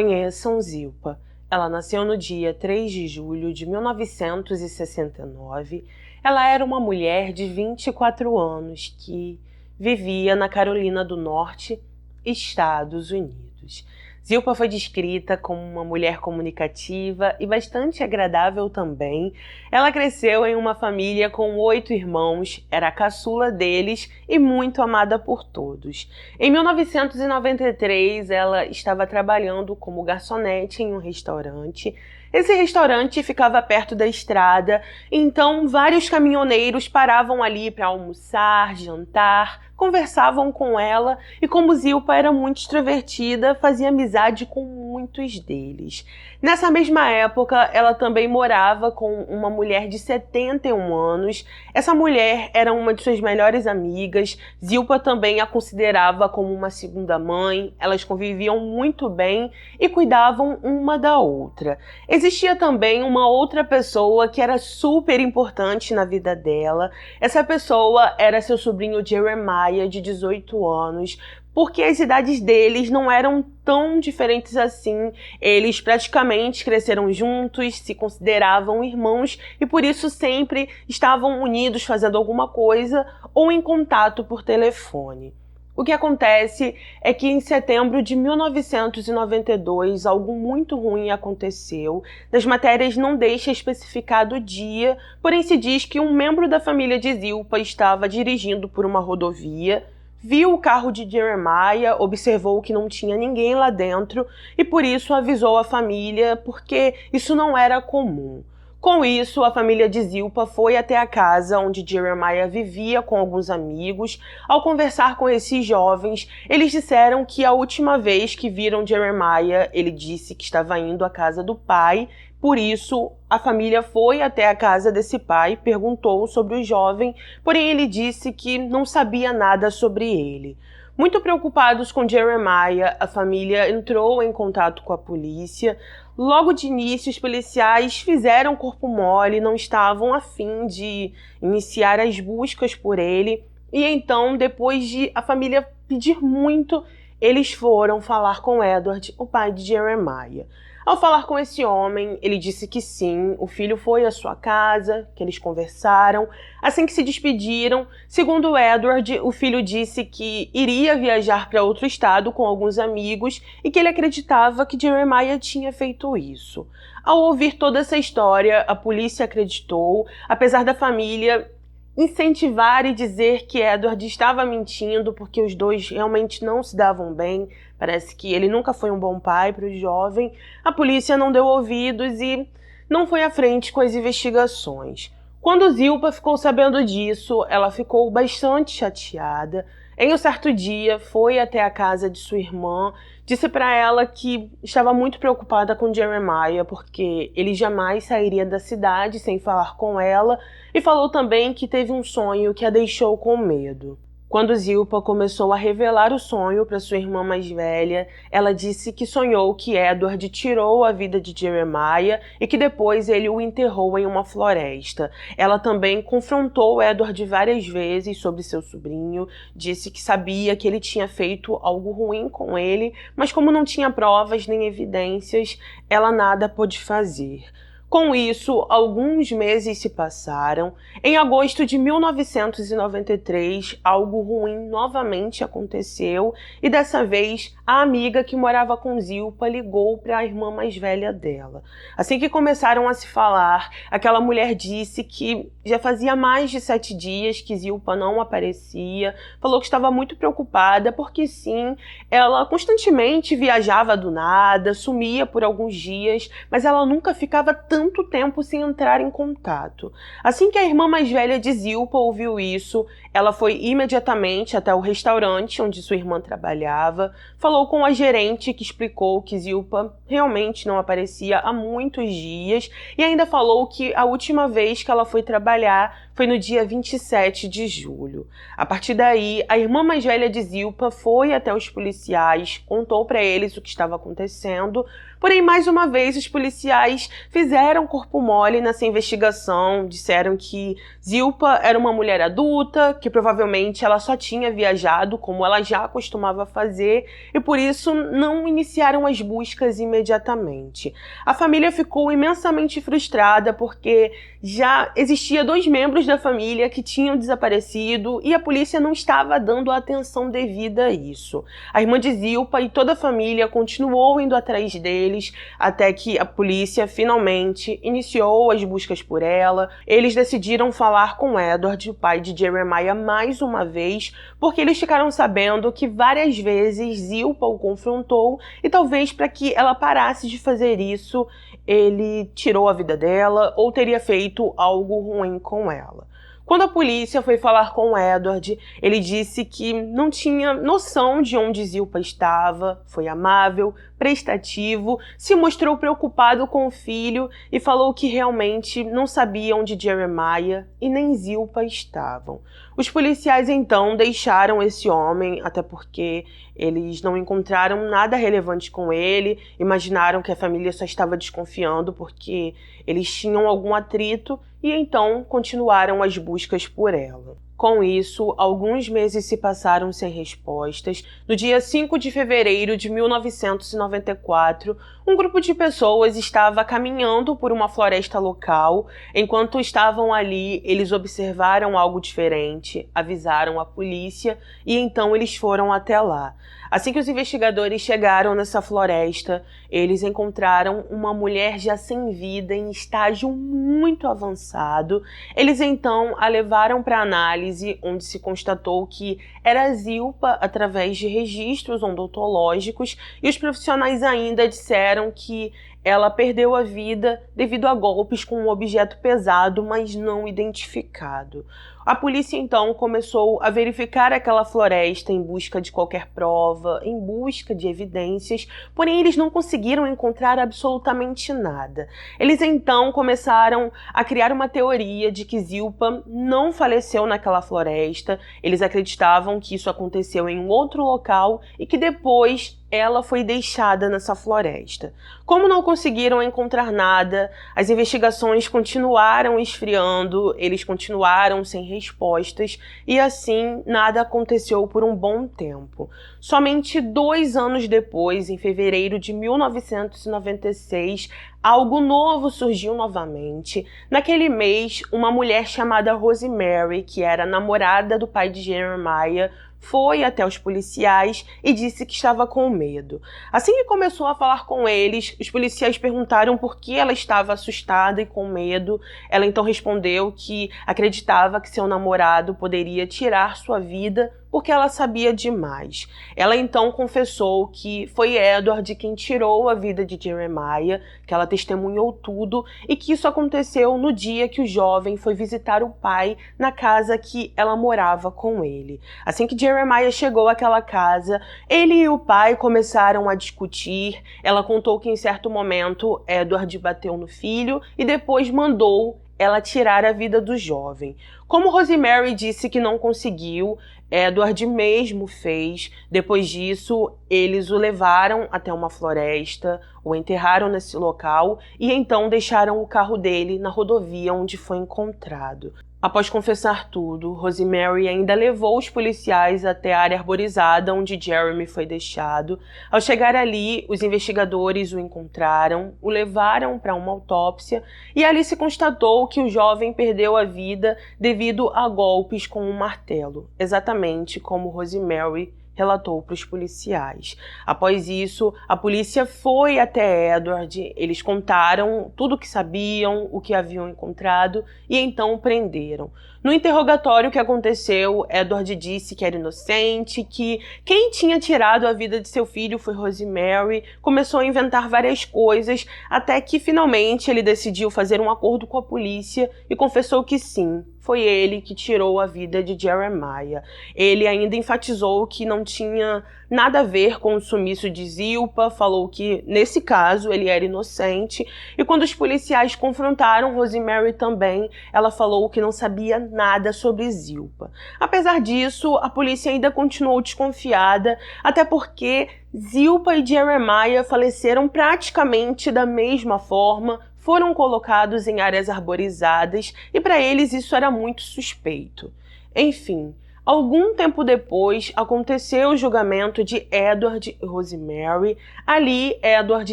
Conheçam Zilpa. Ela nasceu no dia 3 de julho de 1969. Ela era uma mulher de 24 anos que vivia na Carolina do Norte, Estados Unidos. Zilpa foi descrita como uma mulher comunicativa e bastante agradável também. Ela cresceu em uma família com 8 irmãos, era a caçula deles e muito amada por todos. Em 1993, ela estava trabalhando como garçonete em um restaurante. Esse restaurante ficava perto da estrada, então vários caminhoneiros paravam ali para almoçar, jantar, conversavam com ela e, como Zilpa era muito extrovertida, fazia amizade com muitos deles. Nessa mesma época, ela também morava com uma mulher de 71 anos. Essa mulher era uma de suas melhores amigas. Zilpa também a considerava como uma segunda mãe. Elas conviviam muito bem e cuidavam uma da outra. Existia também uma outra pessoa que era super importante na vida dela. Essa pessoa era seu sobrinho Jeremiah, de 18 anos, porque as idades deles não eram tão diferentes assim. Eles praticamente cresceram juntos, se consideravam irmãos e por isso sempre estavam unidos fazendo alguma coisa ou em contato por telefone. O que acontece é que em setembro de 1992 algo muito ruim aconteceu. Nas matérias não deixa especificado o dia, porém se diz que um membro da família de Zilpa estava dirigindo por uma rodovia, viu o carro de Jeremiah, observou que não tinha ninguém lá dentro e por isso avisou a família, porque isso não era comum. Com isso, a família de Zilpa foi até a casa onde Jeremiah vivia com alguns amigos. Ao conversar com esses jovens, eles disseram que a última vez que viram Jeremiah, ele disse que estava indo à casa do pai. Por isso, a família foi até a casa desse pai, perguntou sobre o jovem, porém ele disse que não sabia nada sobre ele. Muito preocupados com Jeremiah, a família entrou em contato com a polícia. Logo de início, os policiais fizeram corpo mole, não estavam a fim de iniciar as buscas por ele. E então, depois de a família pedir muito, eles foram falar com Edward, o pai de Jeremiah. Ao falar com esse homem, ele disse que sim, o filho foi à sua casa, que eles conversaram. Assim que se despediram, segundo Edward, o filho disse que iria viajar para outro estado com alguns amigos e que ele acreditava que Jeremiah tinha feito isso. Ao ouvir toda essa história, a polícia acreditou, apesar da família incentivar e dizer que Edward estava mentindo porque os dois realmente não se davam bem. Parece que ele nunca foi um bom pai para o jovem. A polícia não deu ouvidos e não foi à frente com as investigações. Quando Zilpa ficou sabendo disso, ela ficou bastante chateada. Em um certo dia, foi até a casa de sua irmã, disse para ela que estava muito preocupada com Jeremiah, porque ele jamais sairia da cidade sem falar com ela, e falou também que teve um sonho que a deixou com medo. Quando Zilpa começou a revelar o sonho para sua irmã mais velha, ela disse que sonhou que Edward tirou a vida de Jeremiah e que depois ele o enterrou em uma floresta. Ela também confrontou Edward várias vezes sobre seu sobrinho, disse que sabia que ele tinha feito algo ruim com ele, mas como não tinha provas nem evidências, ela nada pôde fazer. Com isso, alguns meses se passaram. Em agosto de 1993, algo ruim novamente aconteceu e dessa vez a amiga que morava com Zilpa ligou para a irmã mais velha dela. Assim que começaram a se falar, aquela mulher disse que já fazia mais de 7 dias que Zilpa não aparecia, falou que estava muito preocupada porque sim, ela constantemente viajava do nada, sumia por alguns dias, mas ela nunca ficava tanto tempo sem entrar em contato. Assim que a irmã mais velha de Zilpa ouviu isso, ela foi imediatamente até o restaurante onde sua irmã trabalhava, falou com a gerente que explicou que Zilpa realmente não aparecia há muitos dias e ainda falou que a última vez que ela foi trabalhar foi no dia 27 de julho. A partir daí, a irmã mais velha de Zilpa foi até os policiais, contou para eles o que estava acontecendo, porém, mais uma vez, os policiais fizeram corpo mole nessa investigação, disseram que Zilpa era uma mulher adulta, que provavelmente ela só tinha viajado, como ela já costumava fazer, e por isso não iniciaram as buscas imediatamente. A família ficou imensamente frustrada porque já existia 2 membros da família que tinham desaparecido e a polícia não estava dando a atenção devida a isso. A irmã de Zilpa e toda a família continuou indo atrás deles até que a polícia finalmente iniciou as buscas por ela. Eles decidiram falar com Edward, o pai de Jeremiah, mais uma vez, porque eles ficaram sabendo que várias vezes Zilpa o confrontou e talvez para que ela parasse de fazer isso, ele tirou a vida dela ou teria feito algo ruim com ela. Quando a polícia foi falar com Edward, ele disse que não tinha noção de onde Zilpa estava, foi amável, prestativo, se mostrou preocupado com o filho e falou que realmente não sabia onde Jeremiah e nem Zilpa estavam. Os policiais então deixaram esse homem, até porque eles não encontraram nada relevante com ele, imaginaram que a família só estava desconfiando porque eles tinham algum atrito e então continuaram as buscas por ela. Com isso, alguns meses se passaram sem respostas. No dia 5 de fevereiro de 1994, um grupo de pessoas estava caminhando por uma floresta local. Enquanto estavam ali, eles observaram algo diferente, avisaram a polícia e então eles foram até lá. Assim que os investigadores chegaram nessa floresta, eles encontraram uma mulher já sem vida, em estágio muito avançado. Eles então a levaram para análise, onde se constatou que era Zilpa através de registros odontológicos, e os profissionais ainda disseram que ela perdeu a vida devido a golpes com um objeto pesado, mas não identificado. A polícia então começou a verificar aquela floresta em busca de qualquer prova, em busca de evidências, porém eles não conseguiram encontrar absolutamente nada. Eles então começaram a criar uma teoria de que Zilpa não faleceu naquela floresta. Eles acreditavam que isso aconteceu em um outro local e que depois ela foi deixada nessa floresta. Como não conseguiram encontrar nada, as investigações continuaram esfriando, eles continuaram sem respostas e assim nada aconteceu por um bom tempo. Somente 2 anos depois, em fevereiro de 1996, algo novo surgiu novamente. Naquele mês, uma mulher chamada Rosemary, que era namorada do pai de Jeremiah, foi até os policiais e disse que estava com medo. Assim que começou a falar com eles, os policiais perguntaram por que ela estava assustada e com medo. Ela então respondeu que acreditava que seu namorado poderia tirar sua vida porque ela sabia demais. Ela então confessou que foi Edward quem tirou a vida de Jeremiah, que ela testemunhou tudo e que isso aconteceu no dia que o jovem foi visitar o pai na casa que ela morava com ele. Assim que Jeremiah chegou àquela casa, ele e o pai começaram a discutir. Ela contou que em certo momento Edward bateu no filho e depois mandou ela tirar a vida do jovem. Como Rosemary disse que não conseguiu, Edward mesmo fez. Depois disso, eles o levaram até uma floresta, o enterraram nesse local e então deixaram o carro dele na rodovia onde foi encontrado. Após confessar tudo, Rosemary ainda levou os policiais até a área arborizada onde Jeremy foi deixado. Ao chegar ali, os investigadores o encontraram, o levaram para uma autópsia e ali se constatou que o jovem perdeu a vida devido a golpes com um martelo, exatamente como Rosemary relatou para os policiais. Após isso, a polícia foi até Edward, eles contaram tudo o que sabiam, o que haviam encontrado e então o prenderam. No interrogatório que aconteceu, Edward disse que era inocente, que quem tinha tirado a vida de seu filho foi Rosemary, começou a inventar várias coisas, até que finalmente ele decidiu fazer um acordo com a polícia e confessou que sim, foi ele que tirou a vida de Jeremiah. Ele ainda enfatizou que não tinha nada a ver com o sumiço de Zilpa, falou que, nesse caso, ele era inocente. E quando os policiais confrontaram Rosemary também, ela falou que não sabia nada sobre Zilpa. Apesar disso, a polícia ainda continuou desconfiada, até porque Zilpa e Jeremiah faleceram praticamente da mesma forma, foram colocados em áreas arborizadas e para eles isso era muito suspeito. Enfim, algum tempo depois aconteceu o julgamento de Edward e Rosemary. Ali, Edward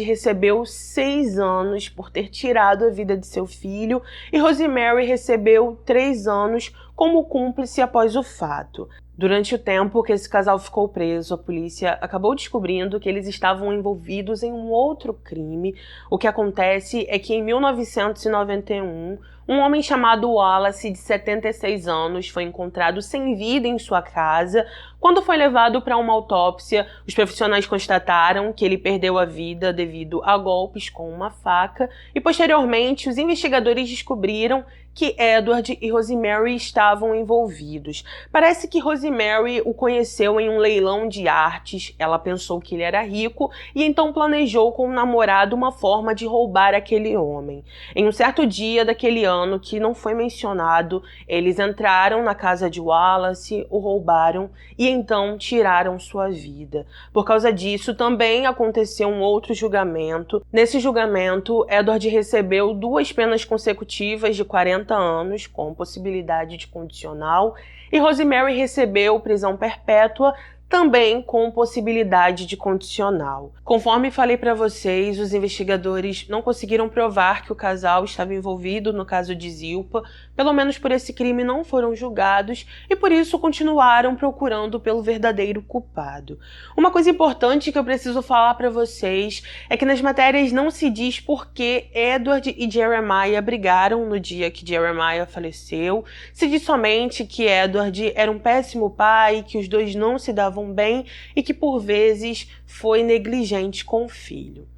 recebeu 6 anos por ter tirado a vida de seu filho e Rosemary recebeu 3 anos como cúmplice após o fato. Durante o tempo que esse casal ficou preso, a polícia acabou descobrindo que eles estavam envolvidos em um outro crime. O que acontece é que em 1991, um homem chamado Wallace, de 76 anos, foi encontrado sem vida em sua casa. Quando foi levado para uma autópsia, os profissionais constataram que ele perdeu a vida devido a golpes com uma faca e, posteriormente, os investigadores descobriram que Edward e Rosemary estavam envolvidos. Parece que Rosemary o conheceu em um leilão de artes, ela pensou que ele era rico e então planejou com o namorado uma forma de roubar aquele homem. Em um certo dia daquele ano, que não foi mencionado, eles entraram na casa de Wallace, o roubaram e então tiraram sua vida. Por causa disso, também aconteceu um outro julgamento. Nesse julgamento, Edward recebeu 2 penas consecutivas de 40 anos, com possibilidade de condicional, e Rosemary recebeu prisão perpétua, também com possibilidade de condicional. Conforme falei para vocês, os investigadores não conseguiram provar que o casal estava envolvido no caso de Zilpa, pelo menos por esse crime não foram julgados e por isso continuaram procurando pelo verdadeiro culpado. Uma coisa importante que eu preciso falar para vocês é que nas matérias não se diz por que Edward e Jeremiah brigaram no dia que Jeremiah faleceu, se diz somente que Edward era um péssimo pai, que os dois não se davam bem e que por vezes foi negligente com o filho.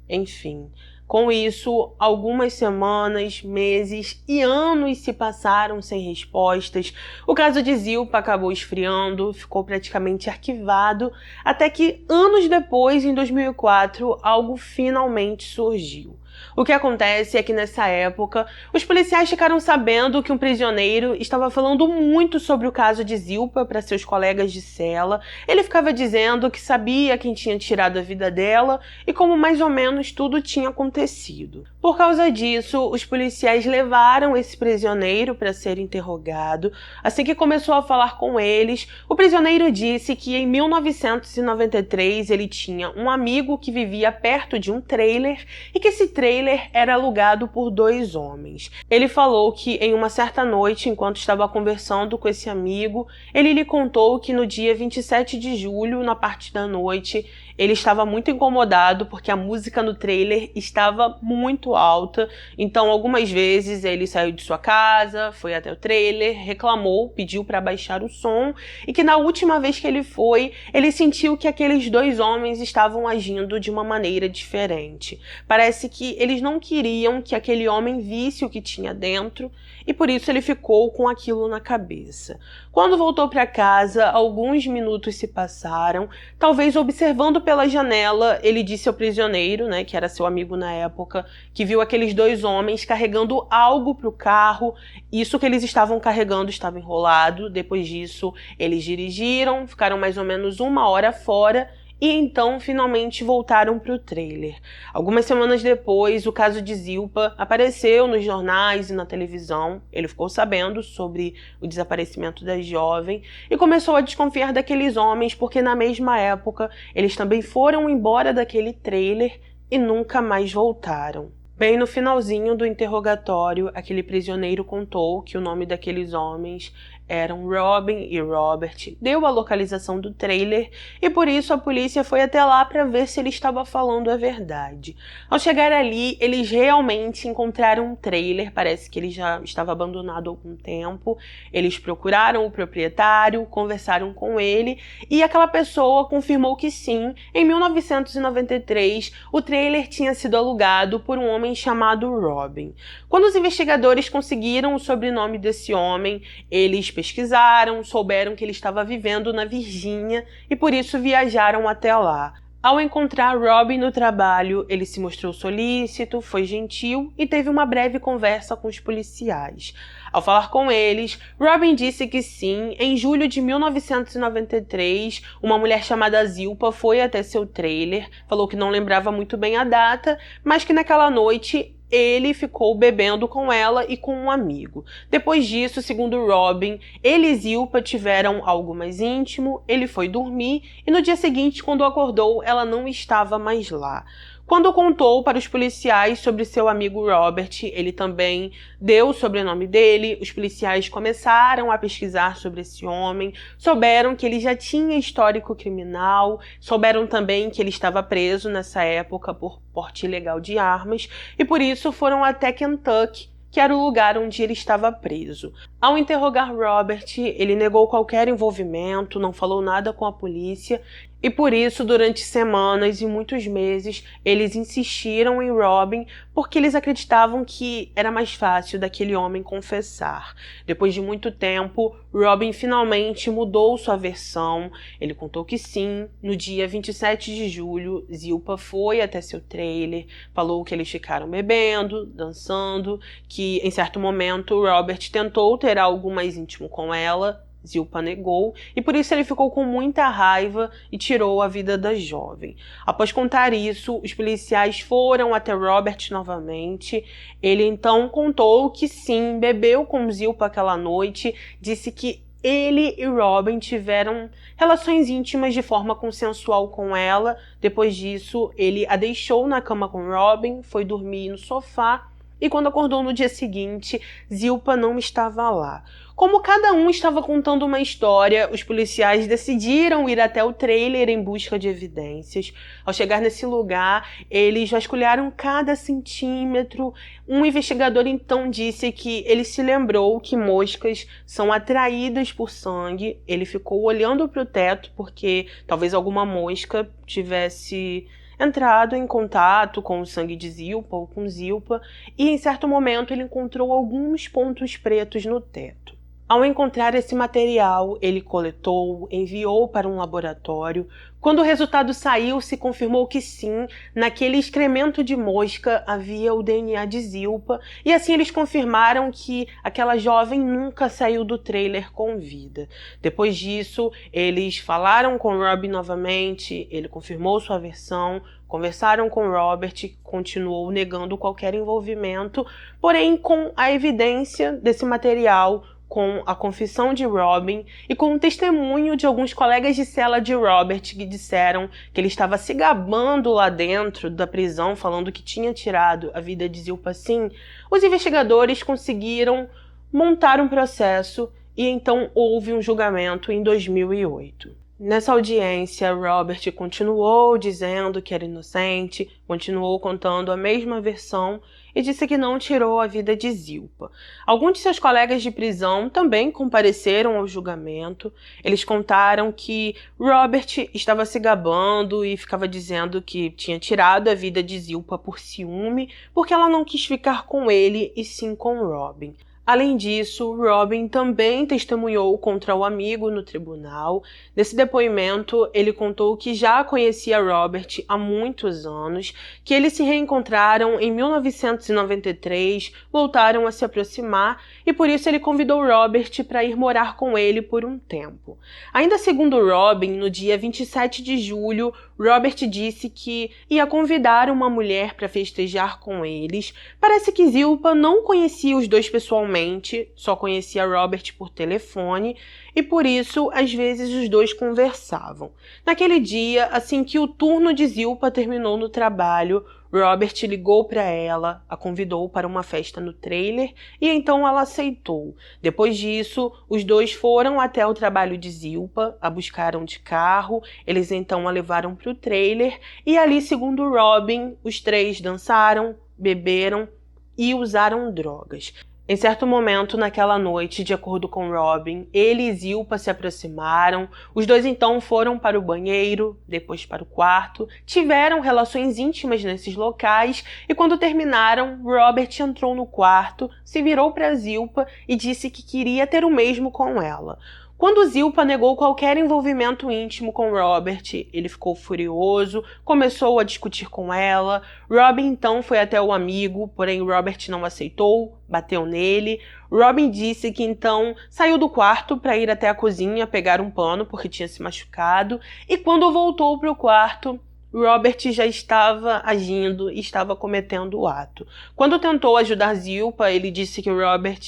Enfim, com isso, algumas semanas, meses e anos se passaram sem respostas. O caso de Zilpa acabou esfriando, ficou praticamente arquivado, até que anos depois, em 2004, algo finalmente surgiu. O que acontece é que nessa época, os policiais ficaram sabendo que um prisioneiro estava falando muito sobre o caso de Zilpa para seus colegas de cela. Ele ficava dizendo que sabia quem tinha tirado a vida dela e como mais ou menos tudo tinha acontecido. Por causa disso, os policiais levaram esse prisioneiro para ser interrogado. Assim que começou a falar com eles, o prisioneiro disse que em 1993 ele tinha um amigo que vivia perto de um trailer e que esse trailer era alugado por 2 homens. Ele falou que em uma certa noite, enquanto estava conversando com esse amigo, ele lhe contou que no dia 27 de julho, na parte da noite, ele estava muito incomodado porque a música no trailer estava muito alta, então algumas vezes ele saiu de sua casa, foi até o trailer, reclamou, pediu para baixar o som e que na última vez que ele foi, ele sentiu que aqueles 2 homens estavam agindo de uma maneira diferente. Parece que eles não queriam que aquele homem visse o que tinha dentro e por isso ele ficou com aquilo na cabeça. Quando voltou para casa, alguns minutos se passaram, talvez observando pela janela, ele disse ao prisioneiro, que era seu amigo na época, que viu aqueles 2 homens carregando algo para o carro. Isso que eles estavam carregando estava enrolado. Depois disso, eles dirigiram, ficaram mais ou menos 1 hora fora e então finalmente voltaram para o trailer. Algumas semanas depois, o caso de Zilpa apareceu nos jornais e na televisão. Ele ficou sabendo sobre o desaparecimento da jovem e começou a desconfiar daqueles homens porque na mesma época eles também foram embora daquele trailer e nunca mais voltaram. Bem no finalzinho do interrogatório, aquele prisioneiro contou que o nome daqueles homens eram Robin e Robert, deu a localização do trailer e por isso a polícia foi até lá para ver se ele estava falando a verdade. Ao chegar ali, eles realmente encontraram um trailer, parece que ele já estava abandonado há algum tempo. Eles procuraram o proprietário, conversaram com ele e aquela pessoa confirmou que sim, em 1993 o trailer tinha sido alugado por um homem chamado Robin. Quando os investigadores conseguiram o sobrenome desse homem, eles pesquisaram, souberam que ele estava vivendo na Virgínia e por isso viajaram até lá. Ao encontrar Robin no trabalho, ele se mostrou solícito, foi gentil e teve uma breve conversa com os policiais. Ao falar com eles, Robin disse que sim, em julho de 1993, uma mulher chamada Zilpa foi até seu trailer, falou que não lembrava muito bem a data, mas que naquela noite ele ficou bebendo com ela e com um amigo. Depois disso, segundo Robin, ele e Zilpa tiveram algo mais íntimo, ele foi dormir e no dia seguinte, quando acordou, ela não estava mais lá. Quando contou para os policiais sobre seu amigo Robert, ele também deu o sobrenome dele. Os policiais começaram a pesquisar sobre esse homem, souberam que ele já tinha histórico criminal, souberam também que ele estava preso nessa época por porte ilegal de armas e por isso foram até Kentucky, que era o lugar onde ele estava preso. Ao interrogar Robert, ele negou qualquer envolvimento, não falou nada com a polícia e por isso, durante semanas e muitos meses, eles insistiram em Robin porque eles acreditavam que era mais fácil daquele homem confessar. Depois de muito tempo, Robin finalmente mudou sua versão. Ele contou que sim, no dia 27 de julho, Zilpa foi até seu trailer, falou que eles ficaram bebendo, dançando, que em certo momento Robert tentou ter algo mais íntimo com ela. Zilpa negou e por isso ele ficou com muita raiva e tirou a vida da jovem. Após contar isso, os policiais foram até Robert novamente. Ele então contou que sim, bebeu com Zilpa aquela noite, disse que ele e Robin tiveram relações íntimas de forma consensual com ela. Depois disso, ele a deixou na cama com Robin, foi dormir no sofá e quando acordou no dia seguinte, Zilpa não estava lá. Como cada um estava contando uma história, os policiais decidiram ir até o trailer em busca de evidências. Ao chegar nesse lugar, eles vasculharam cada centímetro. Um investigador então disse que ele se lembrou que moscas são atraídas por sangue. Ele ficou olhando para o teto porque talvez alguma mosca tivesse entrado em contato com o sangue de Zilpa ou com Zilpa e em certo momento ele encontrou alguns pontos pretos no teto. Ao encontrar esse material, ele coletou, enviou para um laboratório. Quando o resultado saiu, se confirmou que sim, naquele excremento de mosca havia o DNA de Zilpa, e assim eles confirmaram que aquela jovem nunca saiu do trailer com vida. Depois disso, eles falaram com Robin novamente, ele confirmou sua versão, conversaram com Robert, continuou negando qualquer envolvimento, porém com a evidência desse material, com a confissão de Robin e com o testemunho de alguns colegas de cela de Robert que disseram que ele estava se gabando lá dentro da prisão, falando que tinha tirado a vida de Zilpa sim, os investigadores conseguiram montar um processo e então houve um julgamento em 2008. Nessa audiência, Robert continuou dizendo que era inocente, continuou contando a mesma versão e disse que não tirou a vida de Zilpa. Alguns de seus colegas de prisão também compareceram ao julgamento. Eles contaram que Robert estava se gabando e ficava dizendo que tinha tirado a vida de Zilpa por ciúme, porque ela não quis ficar com ele e sim com Robin. Além disso, Robin também testemunhou contra o amigo no tribunal. Nesse depoimento, ele contou que já conhecia Robert há muitos anos, que eles se reencontraram em 1993, voltaram a se aproximar e por isso ele convidou Robert para ir morar com ele por um tempo. Ainda segundo Robin, no dia 27 de julho, Robert disse que ia convidar uma mulher para festejar com eles. Parece que Zilpa não conhecia os dois pessoalmente, só conhecia Robert por telefone e por isso, às vezes, os dois conversavam. Naquele dia, assim que o turno de Zilpa terminou no trabalho, Robert ligou para ela, a convidou para uma festa no trailer e então ela aceitou. Depois disso, os dois foram até o trabalho de Zilpa, a buscaram de carro, eles então a levaram para o trailer e ali, segundo Robin, os três dançaram, beberam e usaram drogas. Em certo momento naquela noite, de acordo com Robin, ele e Zilpa se aproximaram, os dois então foram para o banheiro, depois para o quarto, tiveram relações íntimas nesses locais e quando terminaram, Robert entrou no quarto, se virou para Zilpa e disse que queria ter o mesmo com ela. Quando Zilpa negou qualquer envolvimento íntimo com Robert, ele ficou furioso, começou a discutir com ela. Robin então foi até o amigo, porém Robert não aceitou, bateu nele. Robin disse que então saiu do quarto para ir até a cozinha pegar um pano porque tinha se machucado e quando voltou para o quarto, Robert já estava agindo e estava cometendo o ato. Quando tentou ajudar Zilpa, ele disse que Robert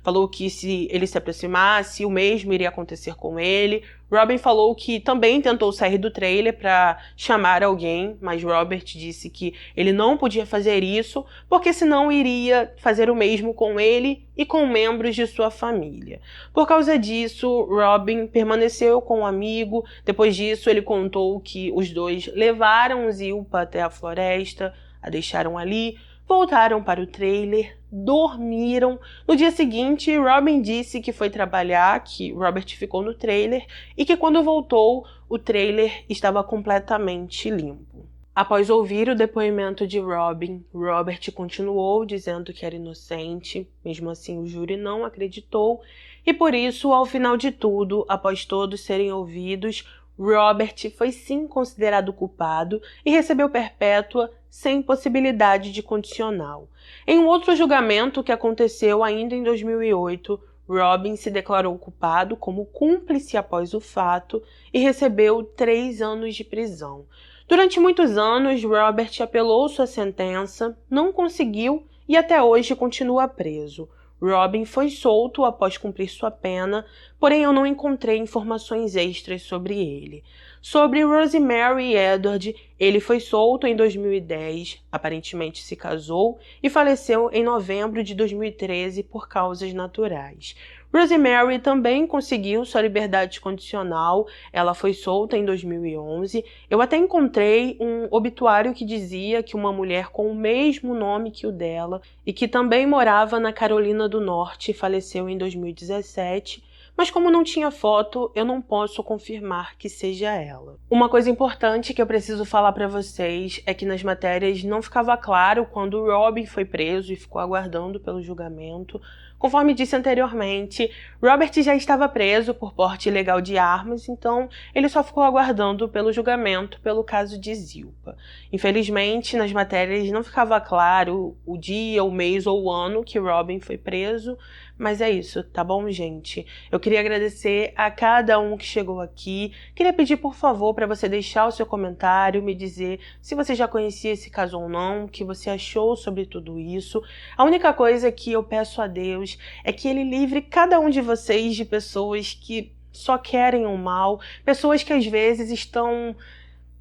falou que se ele se aproximasse, o mesmo iria acontecer com ele. Robin falou que também tentou sair do trailer para chamar alguém, mas Robert disse que ele não podia fazer isso, porque senão iria fazer o mesmo com ele e com membros de sua família. Por causa disso, Robin permaneceu com o amigo. Depois disso, ele contou que os dois levaram Zilpa até a floresta, a deixaram ali, voltaram para o trailer, dormiram. No dia seguinte, Robin disse que foi trabalhar, que Robert ficou no trailer e que quando voltou, o trailer estava completamente limpo. Após ouvir o depoimento de Robin, Robert continuou dizendo que era inocente, mesmo assim o júri não acreditou, e por isso, ao final de tudo, após todos serem ouvidos, Robert foi sim considerado culpado e recebeu perpétua sem possibilidade de condicional. Em um outro julgamento que aconteceu ainda em 2008, Robin se declarou culpado como cúmplice após o fato e recebeu 3 anos de prisão. Durante muitos anos, Robert apelou sua sentença, não conseguiu e até hoje continua preso. Robin foi solto após cumprir sua pena, porém eu não encontrei informações extras sobre ele. Sobre Rosemary Edward, ele foi solto em 2010, aparentemente se casou e faleceu em novembro de 2013 por causas naturais. Rosemary também conseguiu sua liberdade condicional, ela foi solta em 2011. Eu até encontrei um obituário que dizia que uma mulher com o mesmo nome que o dela e que também morava na Carolina do Norte faleceu em 2017, mas como não tinha foto, eu não posso confirmar que seja ela. Uma coisa importante que eu preciso falar para vocês é que nas matérias não ficava claro quando Robin foi preso e ficou aguardando pelo julgamento. Conforme disse anteriormente, Robert já estava preso por porte ilegal de armas, então ele só ficou aguardando pelo julgamento pelo caso de Zilpa. Infelizmente, nas matérias não ficava claro o dia, o mês ou o ano que Robin foi preso, mas é isso, tá bom, gente? Eu queria agradecer a cada um que chegou aqui. Queria pedir, por favor, para você deixar o seu comentário, me dizer se você já conhecia esse caso ou não, o que você achou sobre tudo isso. A única coisa que eu peço a Deus é que Ele livre cada um de vocês de pessoas que só querem o mal, pessoas que às vezes estão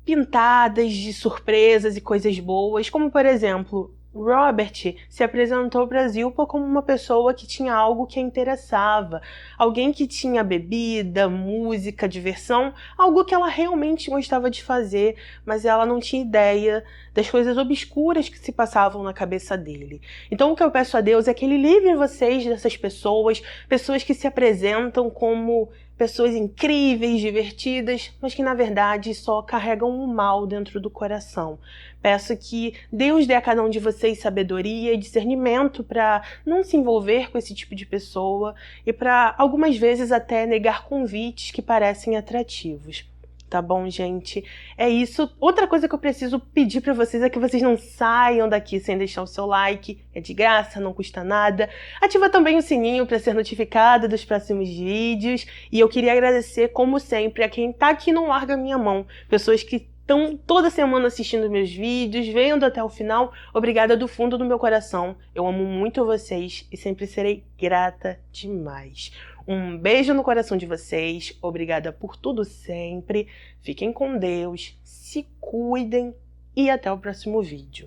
pintadas de surpresas e coisas boas, como por exemplo, Robert se apresentou para Zilpa como uma pessoa que tinha algo que a interessava, alguém que tinha bebida, música, diversão, algo que ela realmente gostava de fazer, mas ela não tinha ideia das coisas obscuras que se passavam na cabeça dele. Então o que eu peço a Deus é que Ele livre vocês dessas pessoas, pessoas que se apresentam como pessoas incríveis, divertidas, mas que na verdade só carregam o mal dentro do coração. Peço que Deus dê a cada um de vocês sabedoria e discernimento para não se envolver com esse tipo de pessoa e para algumas vezes até negar convites que parecem atrativos. Tá bom, gente? É isso. Outra coisa que eu preciso pedir pra vocês é que vocês não saiam daqui sem deixar o seu like. É de graça, não custa nada. Ativa também o sininho para ser notificada dos próximos vídeos. E eu queria agradecer, como sempre, a quem tá aqui e não larga a minha mão. Pessoas que estão toda semana assistindo meus vídeos, vendo até o final. Obrigada do fundo do meu coração. Eu amo muito vocês e sempre serei grata demais. Um beijo no coração de vocês, obrigada por tudo sempre, fiquem com Deus, se cuidem e até o próximo vídeo.